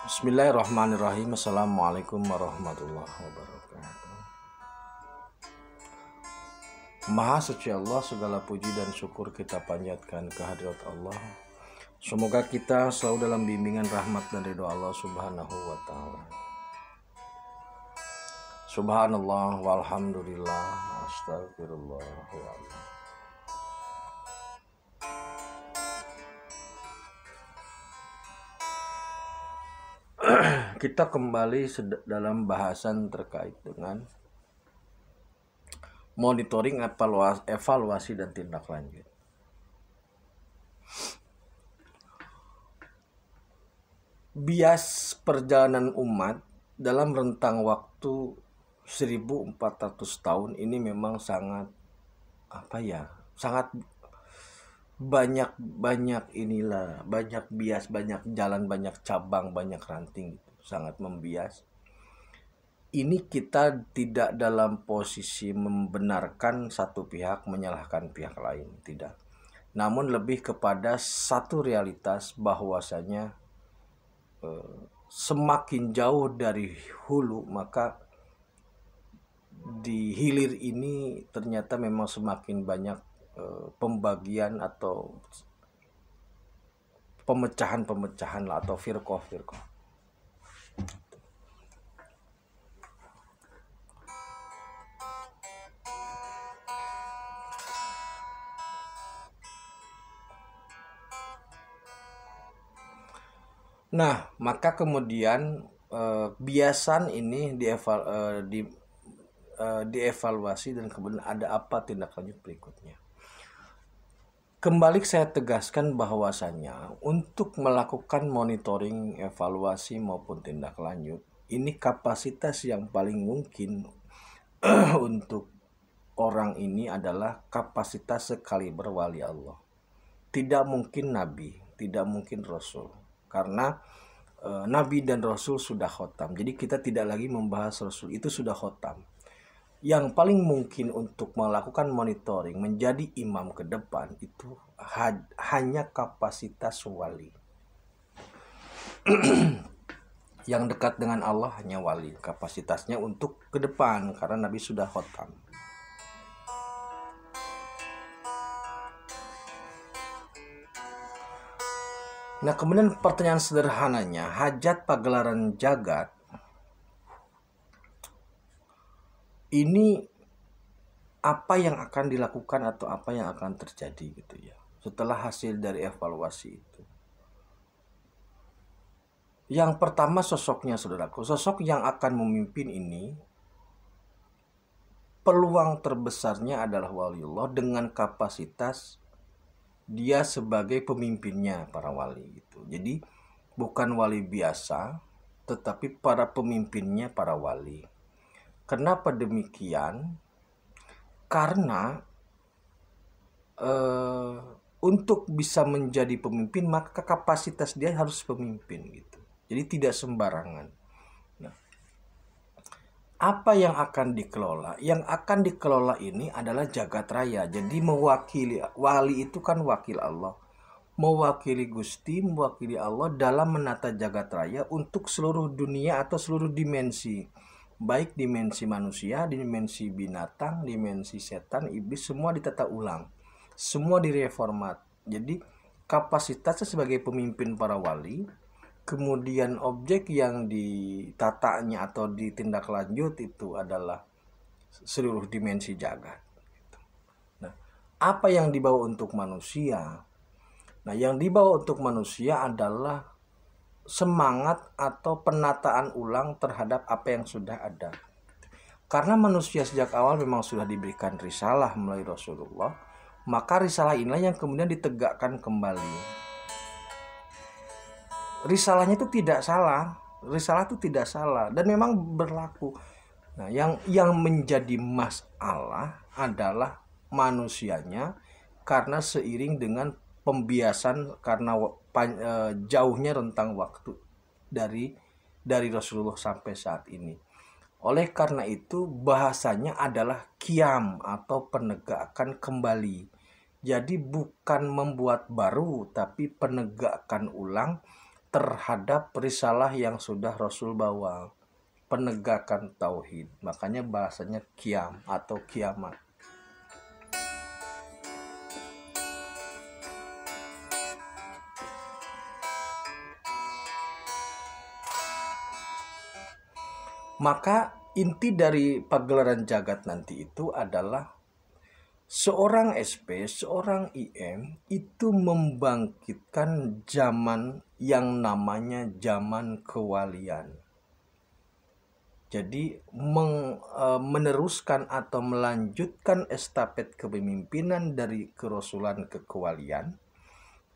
Bismillahirrahmanirrahim. Assalamualaikum warahmatullahi wabarakatuh. Maha suci Allah, segala puji dan syukur kita panjatkan kehadirat Allah. Semoga kita selalu dalam bimbingan rahmat dan ridho Allah subhanahu wa ta'ala. Subhanallah walhamdulillah astagfirullah wa Allah. Kita kembali dalam bahasan terkait dengan monitoring, evaluasi dan tindak lanjut. Bias perjalanan umat dalam rentang waktu 1400 tahun ini memang sangat sangat banyak bias, banyak jalan, banyak cabang, banyak ranting, sangat membias. Ini kita tidak dalam posisi membenarkan satu pihak, menyalahkan pihak lain, tidak. Namun lebih kepada satu realitas bahwasanya semakin jauh dari hulu, maka di hilir ini ternyata memang semakin banyak pembagian atau pemecahan atau firqah. Nah, maka kemudian biasan ini dievaluasi dan kemudian ada apa tindak lanjut berikutnya. Kembali saya tegaskan bahwasanya untuk melakukan monitoring, evaluasi maupun tindak lanjut, ini kapasitas yang paling mungkin untuk orang ini adalah kapasitas sekaliber wali Allah. Tidak mungkin nabi, tidak mungkin rasul. Karena nabi dan rasul sudah khotam. Jadi kita tidak lagi membahas rasul, itu sudah khotam. Yang paling mungkin untuk melakukan monitoring, menjadi imam ke depan itu hanya kapasitas wali. Yang dekat dengan Allah hanya wali, kapasitasnya untuk ke depan karena Nabi sudah khotam. Nah, kemudian pertanyaan sederhananya, hajat pagelaran jagat ini apa yang akan dilakukan atau apa yang akan terjadi gitu ya setelah hasil dari evaluasi itu. Yang pertama sosoknya, saudaraku. Sosok yang akan memimpin ini peluang terbesarnya adalah waliullah dengan kapasitas dia sebagai pemimpinnya para wali itu. Jadi bukan wali biasa, tetapi para pemimpinnya para wali. Kenapa demikian? Karena untuk bisa menjadi pemimpin maka kapasitas dia harus pemimpin gitu. Jadi tidak sembarangan. Nah, apa yang akan dikelola? Yang akan dikelola ini adalah jagat raya. Jadi mewakili, wali itu kan wakil Allah. Mewakili Gusti, mewakili Allah dalam menata jagat raya untuk seluruh dunia atau seluruh dimensi. Baik dimensi manusia, dimensi binatang, dimensi setan, iblis, semua ditata ulang. Semua direformat. Jadi kapasitasnya sebagai pemimpin para wali, kemudian objek yang ditatanya atau ditindaklanjut itu adalah seluruh dimensi jagat. Nah, apa yang dibawa untuk manusia? Nah, yang dibawa untuk manusia adalah semangat atau penataan ulang terhadap apa yang sudah ada. Karena manusia sejak awal memang sudah diberikan risalah melalui Rasulullah, maka risalah inilah yang kemudian ditegakkan kembali. Risalahnya itu tidak salah, risalah itu tidak salah dan memang berlaku. Nah, yang menjadi masalah adalah manusianya karena seiring dengan pembiasan karena jauhnya rentang waktu dari Rasulullah sampai saat ini. Oleh karena itu bahasanya adalah qiyam atau penegakan kembali. Jadi bukan membuat baru tapi penegakan ulang terhadap risalah yang sudah Rasul bawa, penegakan tauhid. Makanya bahasanya qiyam atau kiamat. Maka inti dari pagelaran jagat nanti itu adalah seorang SP, seorang IM itu membangkitkan zaman yang namanya zaman kewalian. Jadi meneruskan atau melanjutkan estafet kepemimpinan dari kerasulan ke kewalian,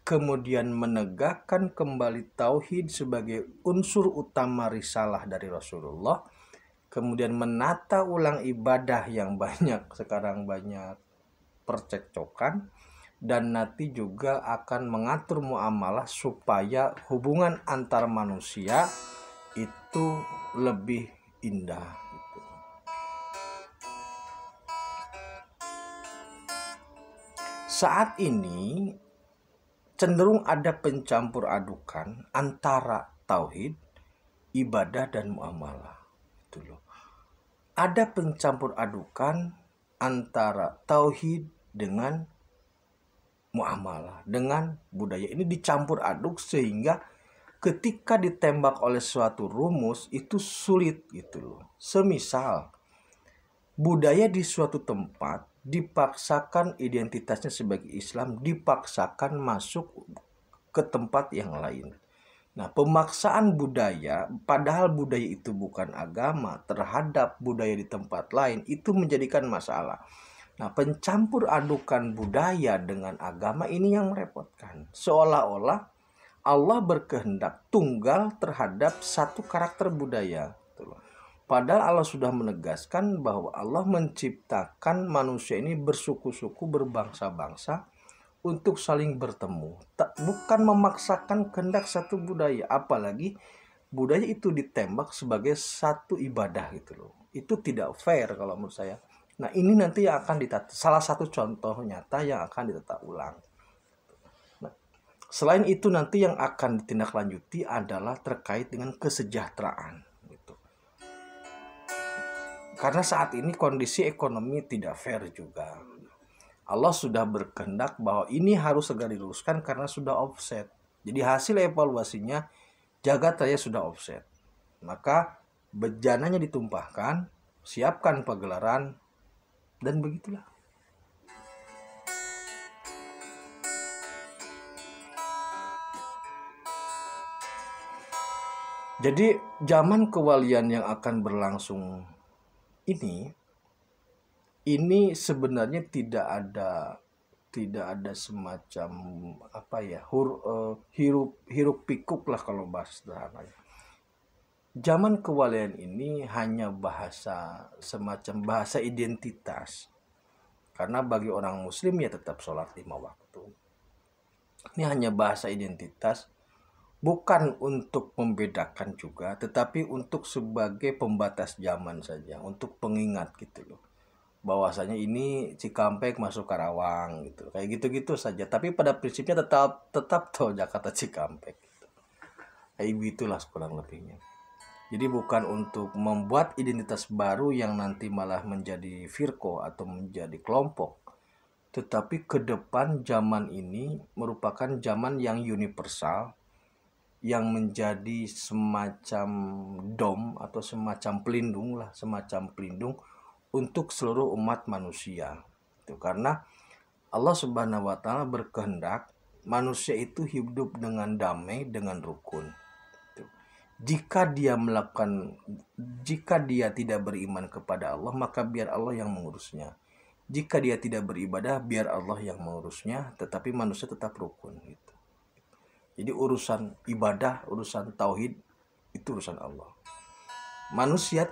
kemudian menegakkan kembali tauhid sebagai unsur utama risalah dari Rasulullah, kemudian menata ulang ibadah yang sekarang banyak percekcokan, dan nanti juga akan mengatur muamalah supaya hubungan antar manusia itu lebih indah. Saat ini cenderung ada pencampur adukan antara tauhid, ibadah, dan muamalah. Itu loh. Ada pencampur adukan antara tauhid dengan muamalah, dengan budaya. Ini dicampur aduk sehingga ketika ditembak oleh suatu rumus itu sulit gitu loh. Semisal budaya di suatu tempat dipaksakan identitasnya sebagai Islam, dipaksakan masuk ke tempat yang lain. Nah, pemaksaan budaya, padahal budaya itu bukan agama, terhadap budaya di tempat lain, itu menjadikan masalah. Nah, pencampur adukan budaya dengan agama ini yang merepotkan. Seolah-olah Allah berkehendak tunggal terhadap satu karakter budaya. Padahal Allah sudah menegaskan bahwa Allah menciptakan manusia ini bersuku-suku, berbangsa-bangsa untuk saling bertemu. Bukan memaksakan kehendak satu budaya, apalagi budaya itu ditembak sebagai satu ibadah gitu loh. Itu tidak fair kalau menurut saya. Nah, ini nanti yang akan ditata, salah satu contoh nyata yang akan ditata ulang. Nah, selain itu nanti yang akan ditindaklanjuti adalah terkait dengan kesejahteraan. Karena saat ini kondisi ekonomi tidak fair juga. Allah sudah berkehendak bahwa ini harus segera diluruskan karena sudah offset. Jadi hasil evaluasinya jagat raya sudah offset. Maka bejananya ditumpahkan, siapkan pagelaran, dan begitulah. Jadi zaman kewalian yang akan berlangsung ini sebenarnya tidak ada semacam hiruk pikuk lah kalau bahasa sederhananya. Zaman kewalian ini hanya semacam bahasa identitas. Karena bagi orang muslim ya tetap sholat 5 waktu. Ini hanya bahasa identitas, bukan untuk membedakan juga, tetapi untuk sebagai pembatas zaman saja, untuk pengingat gitu loh. Bahwasanya ini Cikampek masuk Karawang gitu. Kayak gitu-gitu saja. Tapi pada prinsipnya tetap tol Jakarta Cikampek gitu. Kayak gitulah kurang lebihnya. Jadi bukan untuk membuat identitas baru yang nanti malah menjadi firqo atau menjadi kelompok. Tetapi ke depan zaman ini merupakan zaman yang universal, yang menjadi semacam dom atau semacam pelindung untuk seluruh umat manusia. Itu karena Allah Subhanahu wa taala berkehendak manusia itu hidup dengan damai, dengan rukun. Itu. Jika dia tidak beriman kepada Allah, maka biar Allah yang mengurusnya. Jika dia tidak beribadah, biar Allah yang mengurusnya, tetapi manusia tetap rukun gitu. Jadi urusan ibadah, urusan tauhid itu urusan Allah. Manusia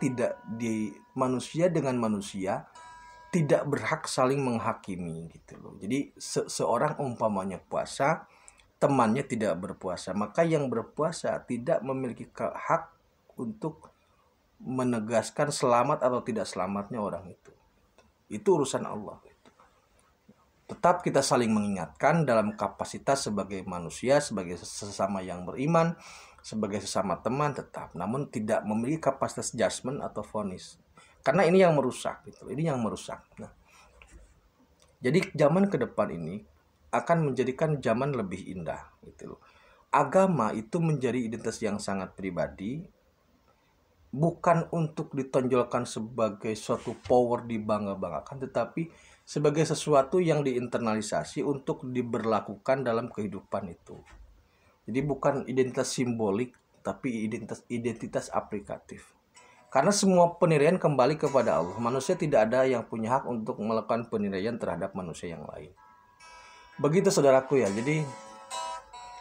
dengan manusia tidak berhak saling menghakimi gitu loh. Jadi seorang umpamanya puasa, temannya tidak berpuasa, maka yang berpuasa tidak memiliki hak untuk menegaskan selamat atau tidak selamatnya orang itu. Itu urusan Allah. Tetap kita saling mengingatkan dalam kapasitas sebagai manusia, sebagai sesama yang beriman, sebagai sesama teman tetap. Namun tidak memiliki kapasitas judgment atau vonis. Karena ini yang merusak gitu. Ini yang merusak. Nah, jadi zaman ke depan ini akan menjadikan zaman lebih indah gitu loh. Agama itu menjadi identitas yang sangat pribadi, bukan untuk ditonjolkan sebagai suatu power dibangga-banggakan, tetapi sebagai sesuatu yang diinternalisasi untuk diberlakukan dalam kehidupan itu. Jadi bukan identitas simbolik, tapi identitas aplikatif. Karena semua penilaian kembali kepada Allah. Manusia tidak ada yang punya hak untuk melakukan penilaian terhadap manusia yang lain. Begitu saudaraku ya. Jadi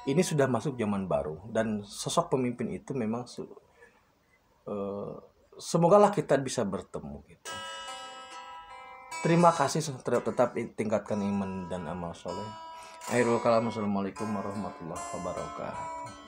ini sudah masuk zaman baru, dan sosok pemimpin itu memang semogalah kita bisa bertemu gitu. Terima kasih, tetap tingkatkan iman dan amal soleh. Akhirul kalam, assalamualaikum warahmatullahi wabarakatuh.